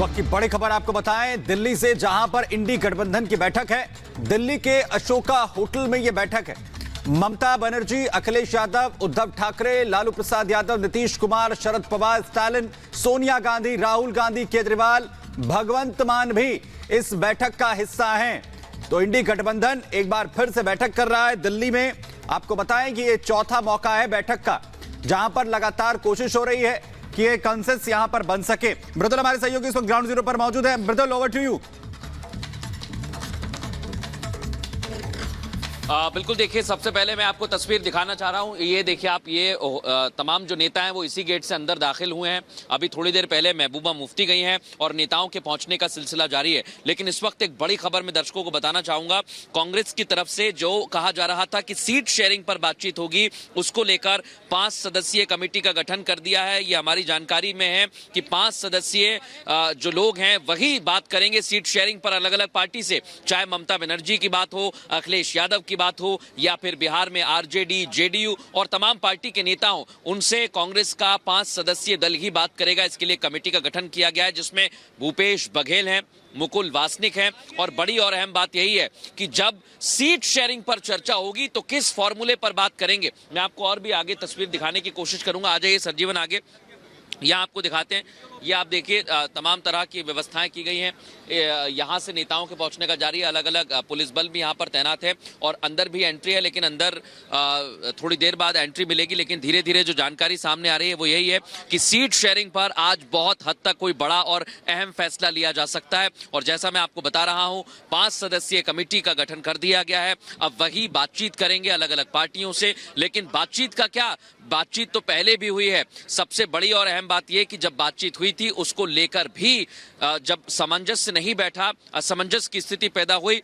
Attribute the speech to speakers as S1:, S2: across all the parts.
S1: वक्त की बड़ी खबर आपको बताएं, दिल्ली से, जहां पर इंडी गठबंधन की बैठक है। दिल्ली के अशोका होटल में यह बैठक है। ममता बनर्जी, अखिलेश यादव, उद्धव ठाकरे, लालू प्रसाद यादव, नीतीश कुमार, शरद पवार, स्टालिन, सोनिया गांधी, राहुल गांधी, केजरीवाल, भगवंत मान भी इस बैठक का हिस्सा हैं। तो इंडी गठबंधन एक बार फिर से बैठक कर रहा है दिल्ली में। आपको बताएं कि यह चौथा मौका है बैठक का, जहां पर लगातार कोशिश हो रही है कि ये कंसेंसस यहां पर बन सके। मृदुल हमारे सहयोगी इस वक्त ग्राउंड जीरो पर मौजूद है। मृदुल, ओवर टू यू।
S2: बिल्कुल, देखिए, सबसे पहले मैं आपको तस्वीर दिखाना चाह रहा हूं। ये देखिए आप, ये तमाम जो नेता हैं वो इसी गेट से अंदर दाखिल हुए हैं। अभी थोड़ी देर पहले महबूबा मुफ्ती गई हैं और नेताओं के पहुंचने का सिलसिला जारी है। लेकिन इस वक्त एक बड़ी खबर मैं दर्शकों को बताना चाहूंगा। कांग्रेस की तरफ से जो कहा जा रहा था कि सीट शेयरिंग पर बातचीत होगी, उसको लेकर 5 सदस्यीय कमेटी का गठन कर दिया है। ये हमारी जानकारी में है कि 5 सदस्यीय जो लोग हैं वही बात करेंगे सीट शेयरिंग पर, अलग अलग पार्टी से, चाहे ममता बनर्जी की बात हो, अखिलेश यादव की बात हो, या फिर बिहार में आरजेडी, जेडीयू और तमाम पार्टी के नेता हों, उनसे कांग्रेस का 5 सदस्यीय दल ही बात करेगा। इसके लिए कमेटी का गठन किया गया है, जिसमें भूपेश बघेल हैं, मुकुल वासनिक हैं, और बड़ी और अहम बात यही है कि जब सीट शेयरिंग पर चर्चा होगी तो किस फॉर्मूले पर बात करेंगे। मैं आपको और भी आगे तस्वीर दिखाने की कोशिश करूंगा। आ जाइए सरजीवन आगे, यहाँ आपको दिखाते हैं। ये आप देखिए, तमाम तरह की व्यवस्थाएं की गई हैं। यहाँ से नेताओं के पहुंचने का जारी है। अलग अलग पुलिस बल भी यहाँ पर तैनात है और अंदर भी एंट्री है, लेकिन अंदर थोड़ी देर बाद एंट्री मिलेगी। लेकिन धीरे धीरे जो जानकारी सामने आ रही है वो यही है कि सीट शेयरिंग पर आज बहुत हद तक कोई बड़ा और अहम फैसला लिया जा सकता है। और जैसा मैं आपको बता रहा हूँ, 5 सदस्यीय कमेटी का गठन कर दिया गया है। अब वही बातचीत करेंगे अलग अलग पार्टियों से। लेकिन बातचीत का क्या, बातचीत तो पहले भी हुई है। सबसे बड़ी और अहम बात यह कि जब बातचीत हुई थी उसको लेकर भी जब सामंजस्य नहीं बैठा, असमंजस की स्थिति पैदा हुई।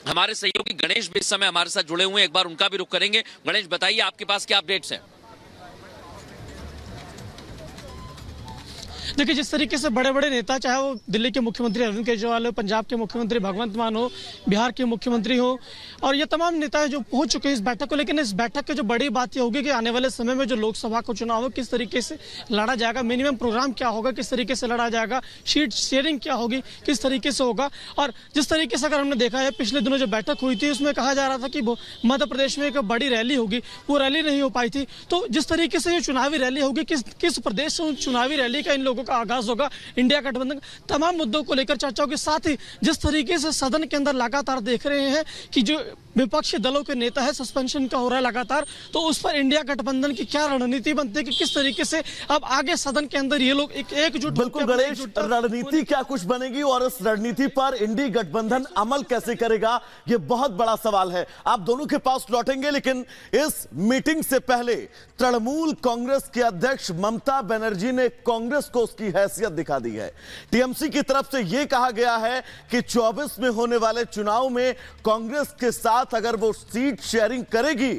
S2: हमारे सहयोगी गणेश भी इस समय हमारे साथ जुड़े हुए हैं, एक बार उनका भी रुख करेंगे। गणेश, बताइए आपके पास क्या अपडेट्स हैं?
S3: देखिए, जिस तरीके से बड़े बड़े नेता, चाहे वो दिल्ली के मुख्यमंत्री अरविंद केजरीवाल हो, पंजाब के मुख्यमंत्री भगवंत मान हो, बिहार के मुख्यमंत्री हो, और ये तमाम नेता जो पहुंच चुके हैं इस बैठक को। लेकिन इस बैठक की जो बड़ी बात ये होगी कि आने वाले समय में जो लोकसभा का चुनाव हो, किस तरीके से लड़ा जाएगा, मिनिमम प्रोग्राम क्या होगा, किस तरीके से लड़ा जाएगा, सीट शेयरिंग क्या होगी, किस तरीके से होगा। और जिस तरीके से अगर हमने देखा है, पिछले दिनों जो बैठक हुई थी उसमें कहा जा रहा था कि मध्य प्रदेश में एक बड़ी रैली होगी, वो रैली नहीं हो पाई थी। तो जिस तरीके से ये चुनावी रैली होगी, किस प्रदेश से चुनावी रैली का इन लोगों का आगाज होगा, इंडिया गठबंधन तमाम मुद्दों को लेकर चर्चाओं के साथ ही जिस तरीके से सदन के अंदर लगातार देख रहे हैं कि जो विपक्षी दलों के नेता है सस्पेंशन का हो रहा है लगातार, तो उस पर इंडिया गठबंधन की क्या रणनीति बनती है कि किस तरीके से अब आगे सदन के अंदर ये लोग एकजुट।
S4: बिल्कुल गणेश, रणनीति क्या कुछ बनेगी और इस रणनीति पर इंडी गठबंधन अमल कैसे करेगा, यह बहुत बड़ा सवाल है। आप दोनों के पास लौटेंगे, लेकिन इस मीटिंग से पहले तृणमूल कांग्रेस के अध्यक्ष ममता बनर्जी ने कांग्रेस को उसकी हैसियत दिखा दी है। टीएमसी की तरफ से यह कहा गया है कि 24 में होने वाले चुनाव में कांग्रेस के साथ अगर वो सीट शेयरिंग करेगी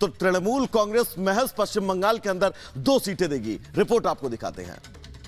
S4: तो तृणमूल कांग्रेस महज पश्चिम बंगाल के अंदर 2 सीटें देगी। रिपोर्ट आपको दिखाते हैं।